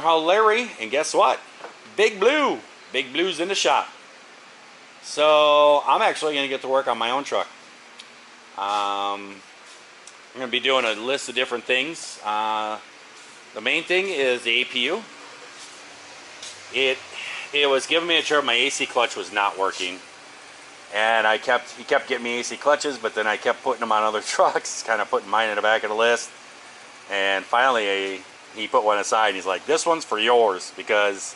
LongHaul Larry, and guess what? Big Blue's in the shop. So I'm actually going to get to work on my own truck. I'm going to be doing a list of different things. The main thing is the APU. It was giving me a trip. My AC clutch was not working, and he kept getting me AC clutches, but then I kept putting them on other trucks, kind of putting mine in the back of the list. And finally, he put one aside, and he's like, "This one's for yours," because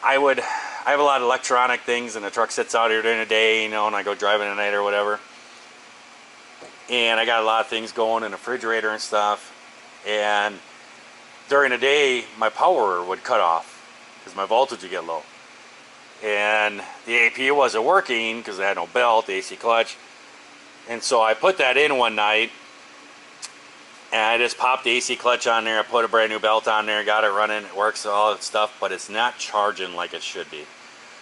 I have a lot of electronic things, and the truck sits out here during the day, you know, and I go driving at night or whatever. And I got a lot of things going in the refrigerator and stuff. And during the day, my power would cut off because my voltage would get low. And the APU wasn't working because it had no belt, the AC clutch. And so I put that in one night, and I just popped the AC clutch on there, I put a brand new belt on there, got it running, it works, all that stuff, but it's not charging like it should be.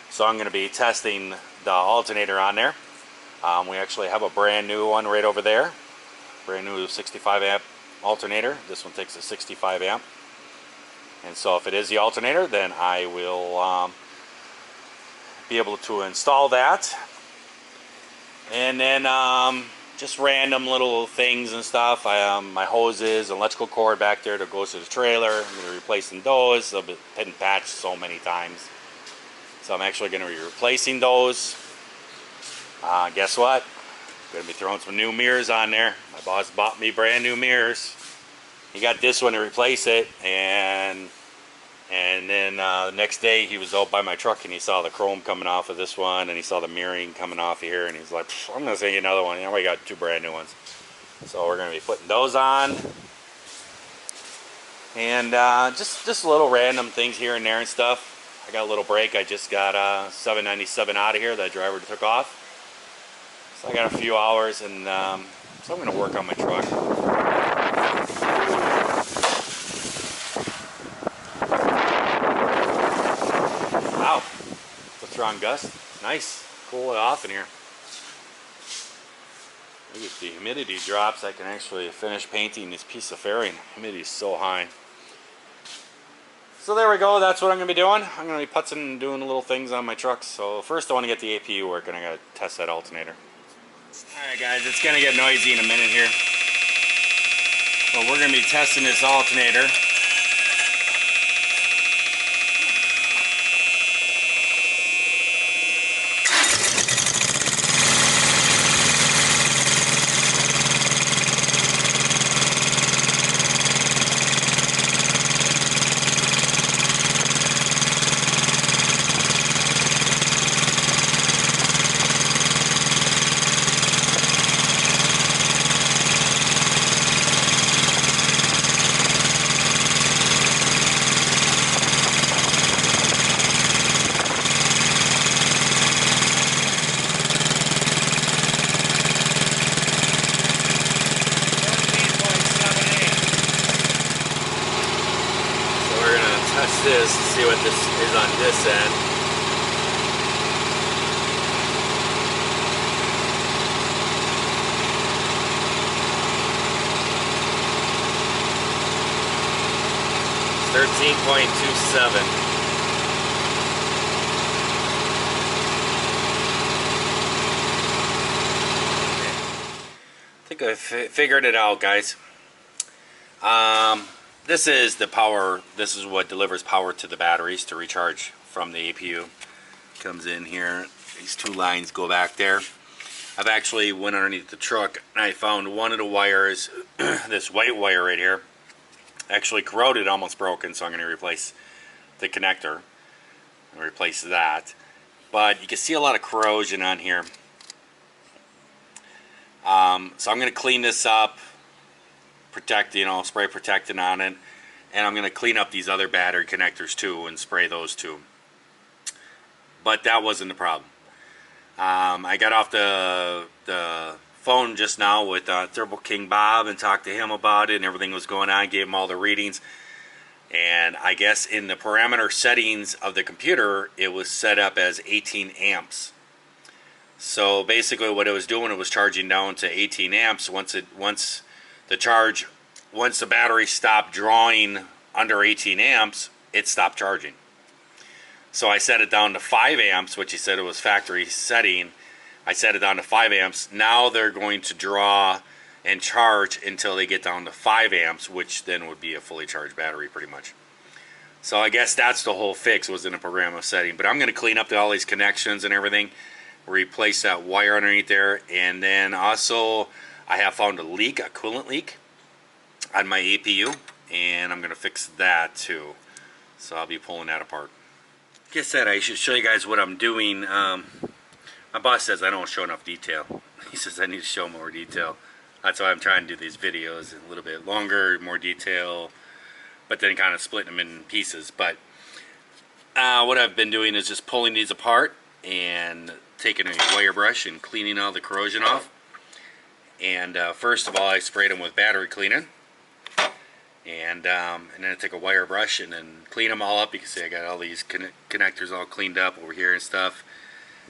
So I'm going to be testing the alternator on there. We actually have a brand new one right over there. Brand new 65 amp alternator. This one takes a 65 amp. And so if it is the alternator, then I will be able to install that. And then just random little things and stuff. My hoses, electrical cord back there that goes to the trailer. I'm going to be replacing those. They've been patched so many times. So I'm actually going to be replacing those. Guess what? I'm going to be throwing some new mirrors on there. My boss bought me brand new mirrors. He got this one to replace it, and then the next day he was out by my truck and he saw the chrome coming off of this one, and he saw the mirroring coming off here, and he's like, "I'm going to send you another one." And we got two brand new ones. So we're going to be putting those on. And just little random things here and there and stuff. I got a little break. I just got 797 out of here. That driver took off. So I got a few hours, and so I'm going to work on my truck. Wow, it's a strong gust. Nice, cool it off in here. Maybe if the humidity drops, I can actually finish painting this piece of fairing. Humidity is so high. So there we go, that's what I'm going to be doing. I'm going to be putzing and doing little things on my truck. So first I want to get the APU working. I got to test that alternator. Alright guys, it's going to get noisy in a minute here. But we're going to be testing this alternator. This to see what this is on this end. It's 13.27. I think I figured it out, guys. This is the power. This is what delivers power to the batteries to recharge from the APU. Comes in here. These two lines go back there. I've actually went underneath the truck and I found one of the wires, this white wire right here, actually corroded, almost broken. So I'm going to replace the connector and replace that. But you can see a lot of corrosion on here. So I'm going to clean this up. Protect, you know, spray protectant on it, and I'm going to clean up these other battery connectors too and spray those too. But that wasn't the problem. I got off the phone just now with Turbo King Bob and talked to him about it, and everything was going on, gave him all the readings, and I guess in the parameter settings of the computer it was set up as 18 amps. So basically what it was doing, it was charging down to 18 amps once the battery stopped drawing under 18 amps, it stopped charging. So I set it down to 5 amps, which he said it was factory setting. I set it down to 5 amps. Now they're going to draw and charge until they get down to 5 amps, which then would be a fully charged battery pretty much. So I guess that's the whole fix, was in a program of setting. But I'm going to clean up all these connections and everything, replace that wire underneath there, and then also I have found a leak, a coolant leak on my APU, and I'm going to fix that too. So I'll be pulling that apart. Like I said, I should show you guys what I'm doing. My boss says I don't show enough detail. He says I need to show more detail. That's why I'm trying to do these videos a little bit longer, more detail, but then kind of splitting them in pieces. But what I've been doing is just pulling these apart and taking a wire brush and cleaning all the corrosion off. And first of all, I sprayed them with battery cleaning. And then I take a wire brush and then clean them all up. You can see I got all these connectors all cleaned up over here and stuff.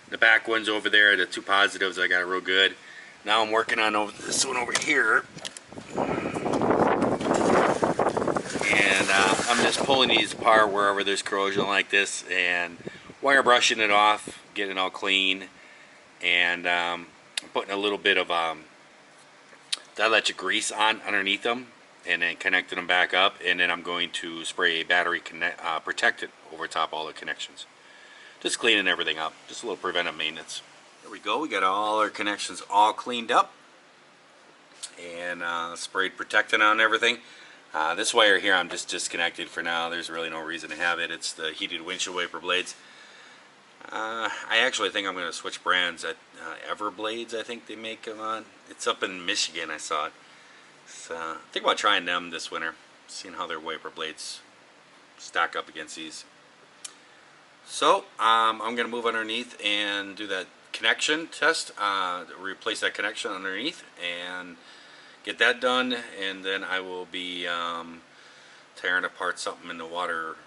The back ones over there, the 2 positives, I got it real good. Now I'm working on this one over here. And I'm just pulling these apart wherever there's corrosion like this and wire brushing it off, getting it all clean. And putting a little bit of dielectric grease on underneath them, and then connecting them back up, and then I'm going to spray a battery protectant over top all the connections. Just cleaning everything up, just a little preventive maintenance. There we go, we got all our connections all cleaned up and sprayed protectant on everything. This wire here I'm just disconnected for now. There's really no reason to have it. It's the heated windshield wiper blades. I actually think I'm going to switch brands. At Everblades, I think they make them on. It's up in Michigan, I saw it. So, think about trying them this winter, seeing how their wiper blades stack up against these. So I'm going to move underneath and do that connection test, replace that connection underneath and get that done, and then I will be tearing apart something in the water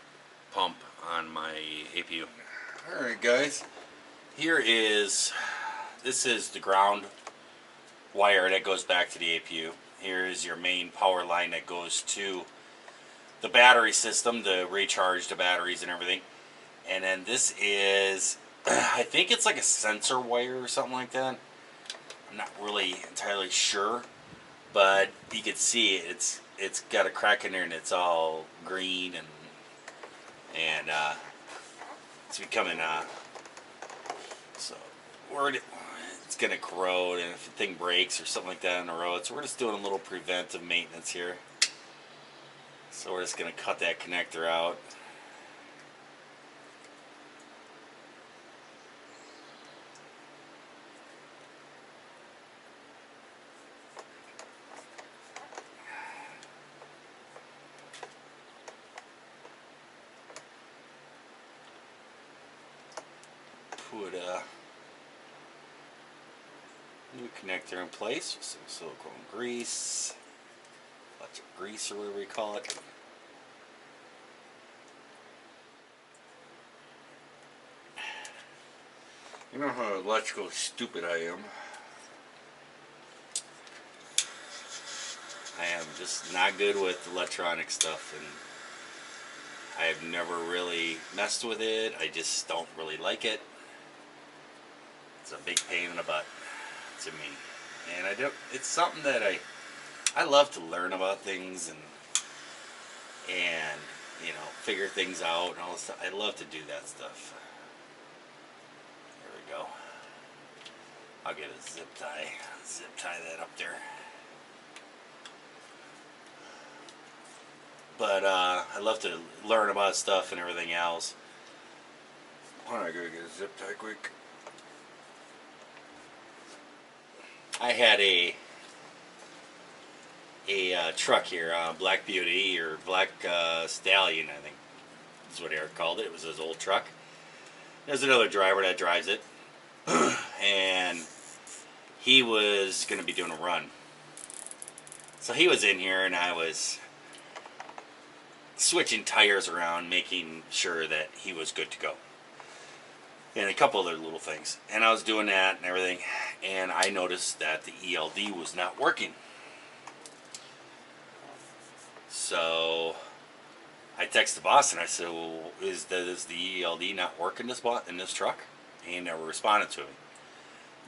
pump on my APU. Alright guys, this is the ground wire that goes back to the APU. Here is your main power line that goes to the battery system to recharge the batteries and everything. And then this is, I think it's like a sensor wire or something like that. I'm not really entirely sure, but you can see it's got a crack in there and it's all green and it's becoming so it's gonna corrode, and if the thing breaks or something like that on the road, so we're just doing a little preventive maintenance here. So we're just gonna cut that connector out. Put a new connector in place with some silicone grease, electric grease or whatever you call it. You know how electrical stupid I am. I am just not good with electronic stuff, and I've never really messed with it. I just don't really like it. It's a big pain in the butt to me, and it's something that I love to learn about things and you know, figure things out and all this stuff. I love to do that stuff. There we go. I'll get a zip tie that up there. But I love to learn about stuff and everything else. Why don't I go get a zip tie quick? I had a truck here, Black Beauty or Black Stallion, I think is what Eric called it. It was his old truck. There's another driver that drives it, and he was going to be doing a run. So he was in here, and I was switching tires around, making sure that he was good to go. And a couple other little things. And I was doing that and everything, and I noticed that the ELD was not working. So I texted the boss and I said, well, is the ELD not working in this truck? He never responded to me.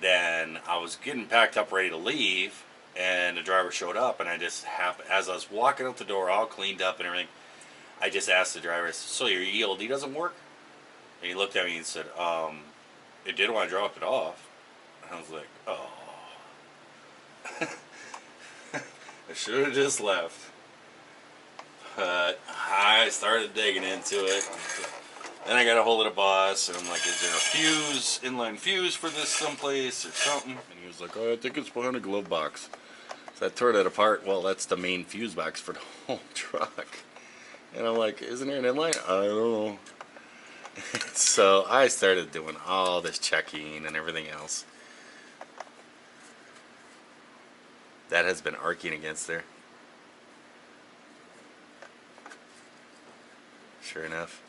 Then I was getting packed up ready to leave, and the driver showed up, and I just happened, as I was walking out the door all cleaned up and everything, I just asked the driver, I said, so your ELD doesn't work? And he looked at me and said, it did when I dropped it off. And I was like, oh. I should have just left. But I started digging into it. Then I got a hold of the boss, and I'm like, is there a fuse, inline fuse for this someplace or something? And he was like, oh, I think it's behind a glove box. So I tore that apart. Well, that's the main fuse box for the whole truck. And I'm like, isn't there an inline? I don't know. So I started doing all this checking and everything else. That has been arcing against there. Sure enough.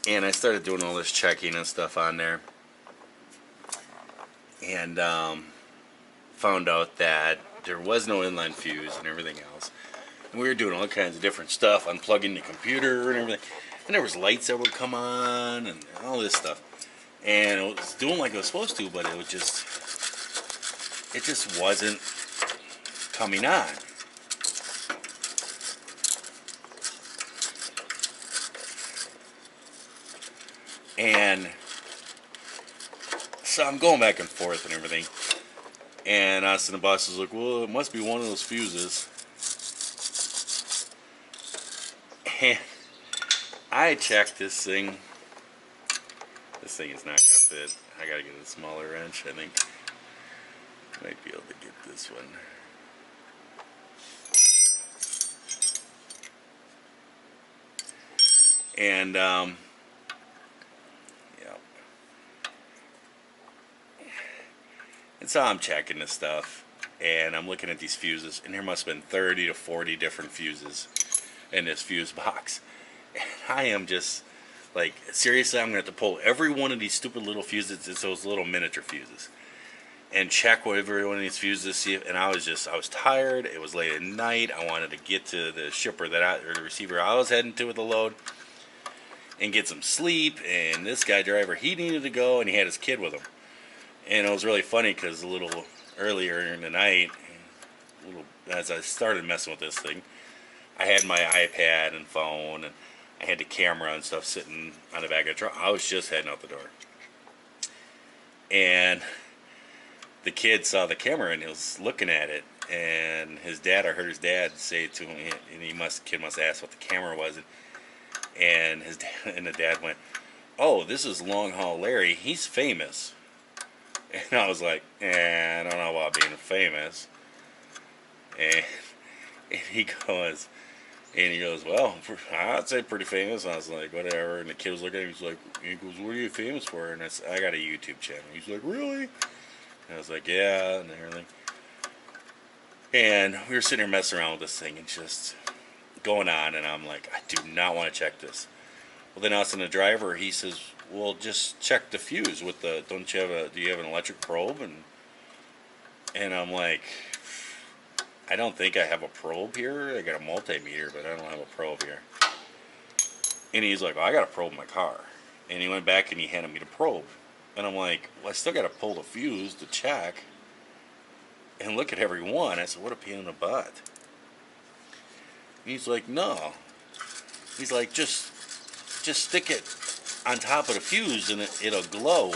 And I started doing all this checking and stuff on there. And found out that there was no inline fuse and everything else. And we were doing all kinds of different stuff, unplugging the computer and everything. And there was lights that would come on and all this stuff. And it was doing like it was supposed to, but it just wasn't coming on. And so I'm going back and forth and everything. And us and the boss is like, well, it must be one of those fuses. And I checked this thing. This thing is not going to fit. I got to get a smaller wrench, I think. Might be able to get this one. And, and so I'm checking this stuff, and I'm looking at these fuses, and there must have been 30 to 40 different fuses in this fuse box. And I am just like, seriously, I'm going to have to pull every one of these stupid little fuses. It's those little miniature fuses. And check every one of these fuses, see if, and I was tired. It was late at night. I wanted to get to the shipper or the receiver I was heading to with the load and get some sleep. And this guy driver, he needed to go, and he had his kid with him. And it was really funny because a little earlier in the night, as I started messing with this thing, I had my iPad and phone, and I had the camera and stuff sitting on the back of the truck. I was just heading out the door. And the kid saw the camera and he was looking at it. And his dad, I heard his dad say to him, and kid must ask what the camera was. And the dad went, oh, this is LongHaul Larry. He's famous. And I was like, I don't know about being famous. And he goes, well, I'd say pretty famous. And I was like, whatever. And the kid was looking at me, he goes, what are you famous for? And I said, I got a YouTube channel. He's like, really? And I was like, yeah, and everything. And we were sitting there messing around with this thing and just going on. And I'm like, I do not want to check this. Well, then I was in the driver, he says, well, just check the fuse with the, do you have an electric probe? And I'm like, I don't think I have a probe here. I got a multimeter, but I don't have a probe here. And he's like, I got a probe in my car. And he went back and he handed me the probe. And I'm like, well, I still got to pull the fuse to check and look at every one. I said, what a pain in the butt. And he's like, no. He's like, just stick it on top of the fuse and it'll glow.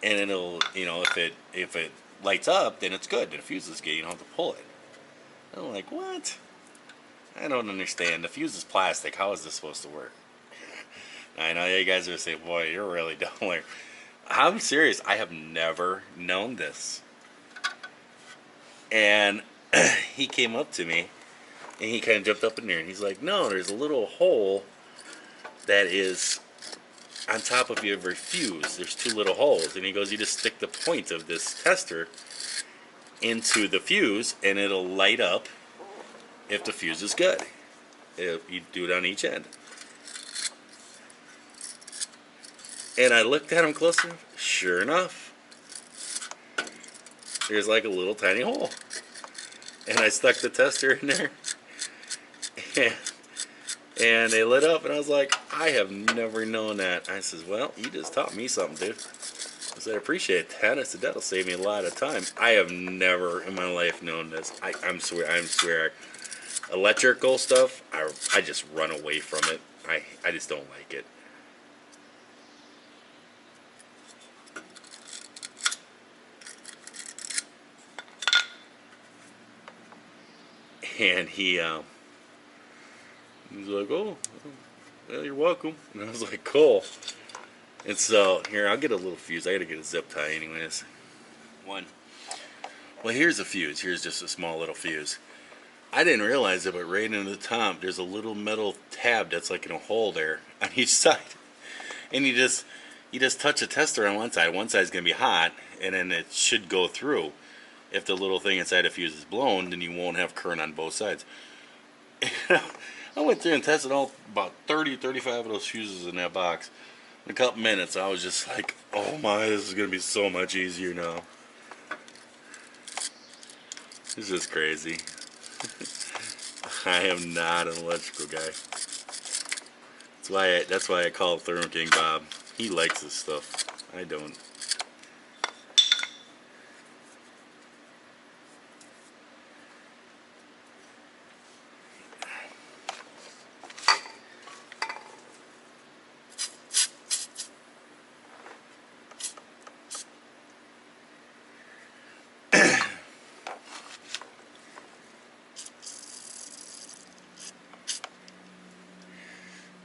And it'll, if it lights up, then it's good. The fuse is good. You don't have to pull it. And I'm like, what? I don't understand. The fuse is plastic. How is this supposed to work? I know you guys are saying, boy, you're really dumb. I'm serious. I have never known this. And he came up to me, and he kind of jumped up in there, and he's like, no, there's a little hole that is on top of your fuse. There's two little holes. And he goes, you just stick the point of this tester into the fuse, and it'll light up if the fuse is good. You do it on each end. And I looked at him closer. Sure enough, there's like a little tiny hole. And I stuck the tester in there. And they lit up, and I was like, I have never known that. I says, well, you just taught me something, dude. I said, I appreciate that. I said, that'll save me a lot of time. I have never in my life known this. I swear, electrical stuff, I just run away from it. I just don't like it. And he was like, oh, well, you're welcome. And I was like, cool. And so, here, I'll get a little fuse. I gotta get a zip tie anyways. One. Well, here's a fuse. Here's just a small little fuse. I didn't realize it, but right in the top, there's a little metal tab that's like in a hole there on each side. And you just touch a tester on one side. One side's gonna be hot, and then it should go through. If the little thing inside the fuse is blown, then you won't have current on both sides. I went through and tested all about 35 of those fuses in that box. In a couple minutes, I was just like, oh my, this is going to be so much easier now. It's just crazy. I am not an electrical guy. That's why I call Thermo King Bob. He likes this stuff. I don't.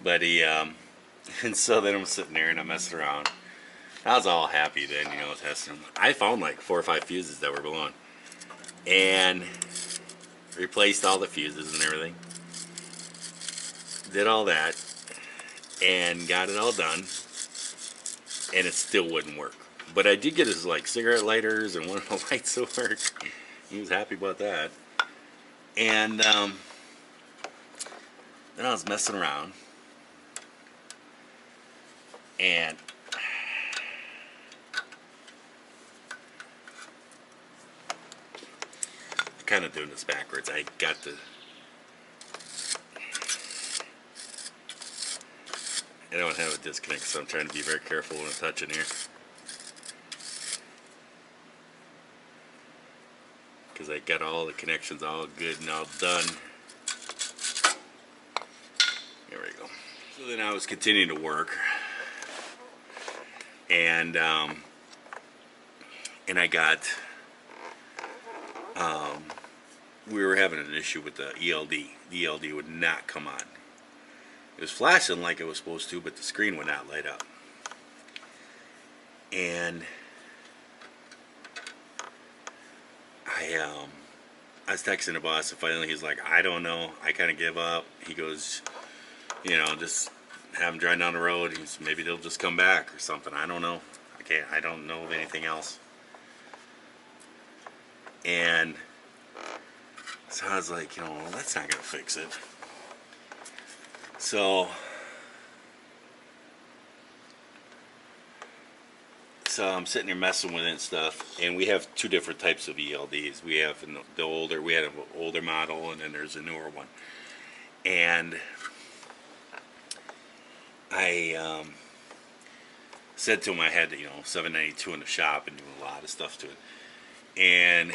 But he, and so then I'm sitting there and I'm messing around. I was all happy then, you know, testing them. I found like 4 or 5 fuses that were blown. And replaced all the fuses and everything. Did all that. And got it all done. And it still wouldn't work. But I did get his like cigarette lighters and one of the lights to work. He was happy about that. And then I was messing around. And I'm kind of doing this backwards. I got the, I don't have a disconnect, so I'm trying to be very careful when I'm touching here. Because I got all the connections all good and all done. There we go. So then I was continuing to work. And I got, we were having an issue with the ELD. The ELD would not come on. It was flashing like it was supposed to, but the screen would not light up. And I was texting the boss, and finally he's like, I don't know. I kind of give up. He goes, you know, just have them drive down the road. He's, maybe they'll just come back or something. I don't know. I don't know of anything else. And so I was like, you know, well, that's not gonna fix it. So I'm sitting there messing with it and stuff, and we have 2 different types of ELDs. We have the older, we had an older model, and then there's a newer one. And I said to him I had, you know, 792 in the shop and do a lot of stuff to it. And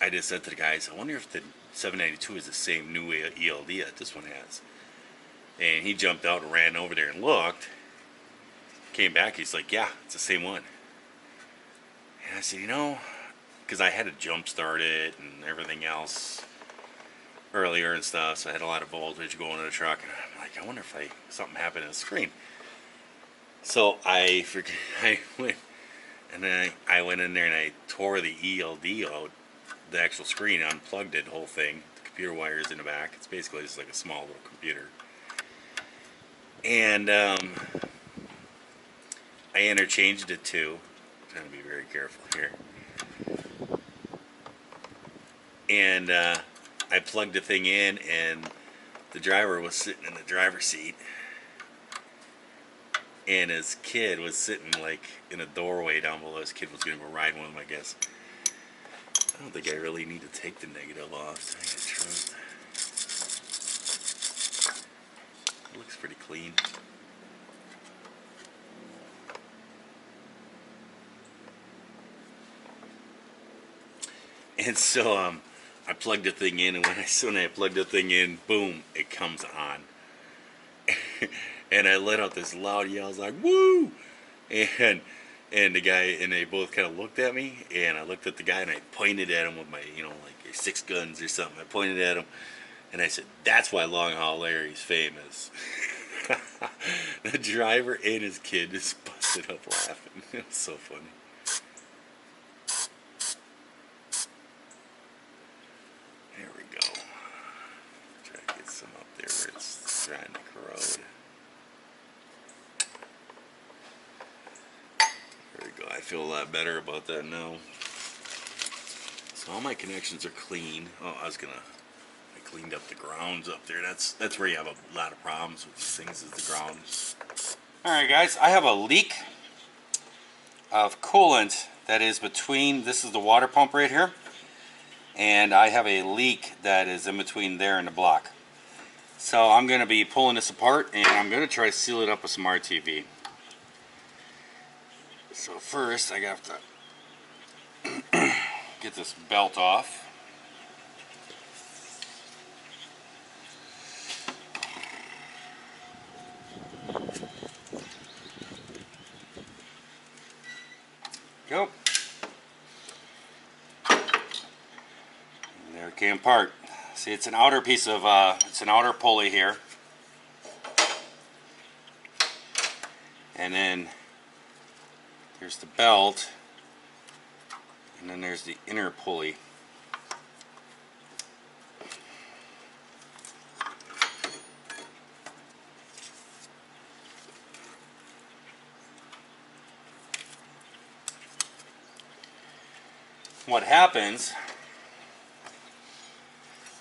I just said to the guys, I wonder if the 792 is the same new ELD that this one has. And he jumped out and ran over there and looked. Came back, he's like, yeah, it's the same one. And I said, you know, because I had to jump start it and everything else earlier and stuff, so I had a lot of voltage going to the truck. And I'm like, I wonder if something happened in the screen. So I went, and then I went in there and I tore the ELD out, the actual screen, unplugged it, the whole thing. The computer wires in the back. It's basically just like a small little computer. And I interchanged it too. I'm trying to be very careful here. And I plugged the thing in, and the driver was sitting in the driver's seat. and his kid was sitting like in a doorway down below. His kid was going to go ride with him, I guess. I don't think I really need to take the negative off. To tell you the truth. It looks pretty clean. And so I plugged the thing in, and when I plugged the thing in, boom, it comes on. And I let out this loud yell. I was like, "Woo!" And the guy, and they both kind of looked at me, and I looked at the guy, and I pointed at him with my, like 6 guns or something. I pointed at him, and I said, "That's why LongHaul Larry's famous." The driver and his kid just busted up laughing. It was so funny. There we go. Try to get some up there where it's trying to corrode. There we go. I feel a lot better about that now. So all my connections are clean. Oh, I cleaned up the grounds up there. That's where you have a lot of problems with these things, is the grounds. Alright guys, I have a leak of coolant that is between, this is the water pump right here, and I have a leak that is in between there and the block. So I'm going to be pulling this apart, and I'm going to try to seal it up with some RTV. So first I have to get this belt off. Go. And there it came apart. See, it's an outer piece of, it's an outer pulley here. And then there's the belt. And then there's the inner pulley. What happens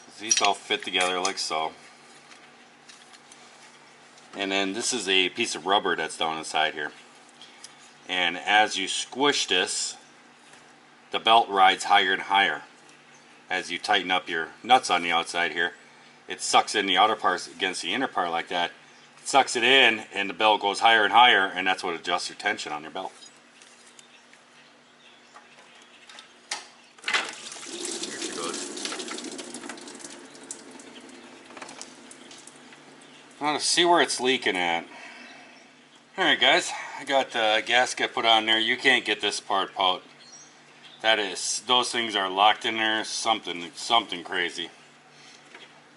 is these all fit together like so, and then this is a piece of rubber that's down inside here, and as you squish this, the belt rides higher and higher. As you tighten up your nuts on the outside here, it sucks in the outer parts against the inner part like that. It sucks it in, and the belt goes higher and higher, and that's what adjusts your tension on your belt. I want to see where it's leaking at. Alright guys, I got the gasket put on there. You can't get this part out. Those things are locked in there, something crazy.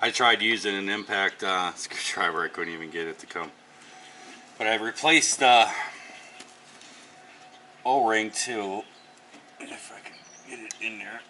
I tried using an impact screwdriver, I couldn't even get it to come. But I replaced the O-ring too, if I can get it in there.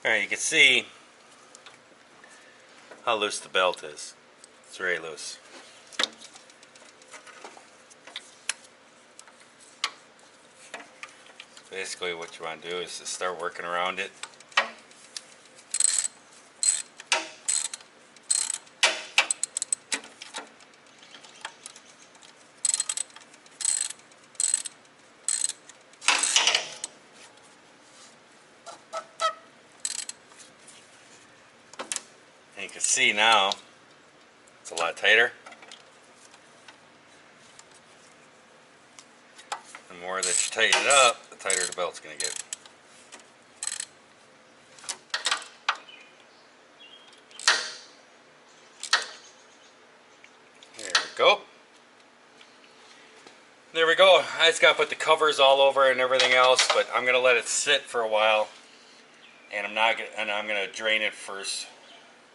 Alright, you can see how loose the belt is. It's very loose. Basically what you want to do is to start working around it. And you can see now it's a lot tighter. The more that you tighten it up, the tighter the belt's going to get. There we go. There we go. I just got to put the covers all over and everything else, but I'm going to let it sit for a while, and I'm going to drain it first,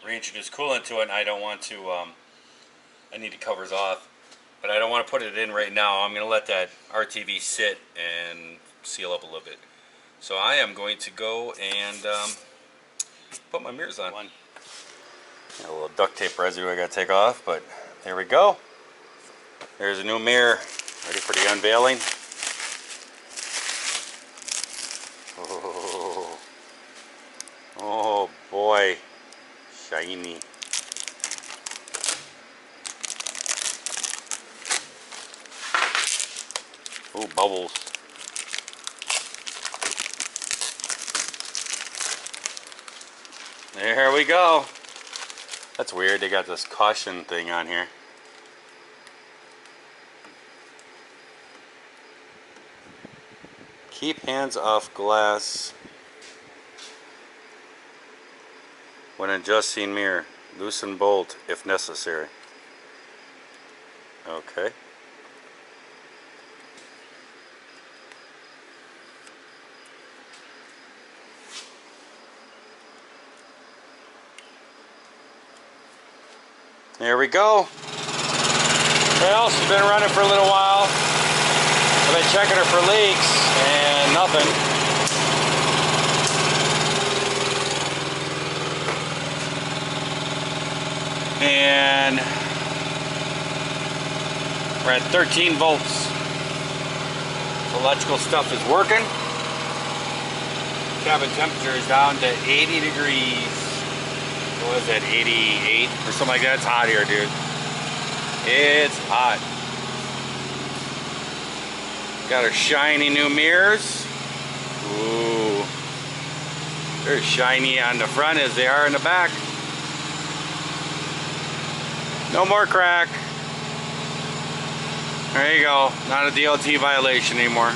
reintroduce coolant to it, and I don't want to, I need the covers off. but I don't want to put it in right now. I'm going to let that RTV sit and seal up a little bit. So I am going to go and put my mirrors on. Got a little duct tape residue I got to take off, but there we go. There's a new mirror ready for the unveiling. Oh, oh boy, shiny. Ooh, bubbles. There we go. That's weird, they got this caution thing on here. Keep hands off glass when adjusting mirror. Loosen bolt if necessary. Okay. There we go. Well, she's been running for a little while. I've been checking her for leaks and nothing. And we're at 13 volts. The electrical stuff is working. Cabin temperature is down to 80 degrees. What is that, 88 or something like that? It's hot here, dude. It's hot. Got our shiny new mirrors. Ooh. They're shiny on the front as they are in the back. No more crack. There you go. Not a DLT violation anymore.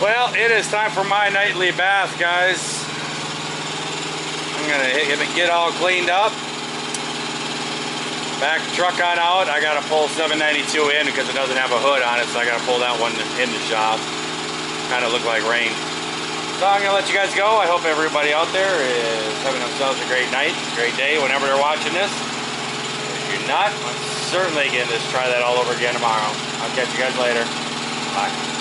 Well, it is time for my nightly bath, guys. I'm gonna get all cleaned up. Back truck on out. I gotta pull 792 in because it doesn't have a hood on it, so I gotta pull that one in the shop. Kind of look like rain. So I'm gonna let you guys go. I hope everybody out there is having themselves a great night, great day whenever they're watching this. If you're not, I'm certainly gonna just try that all over again tomorrow. I'll catch you guys later. Bye.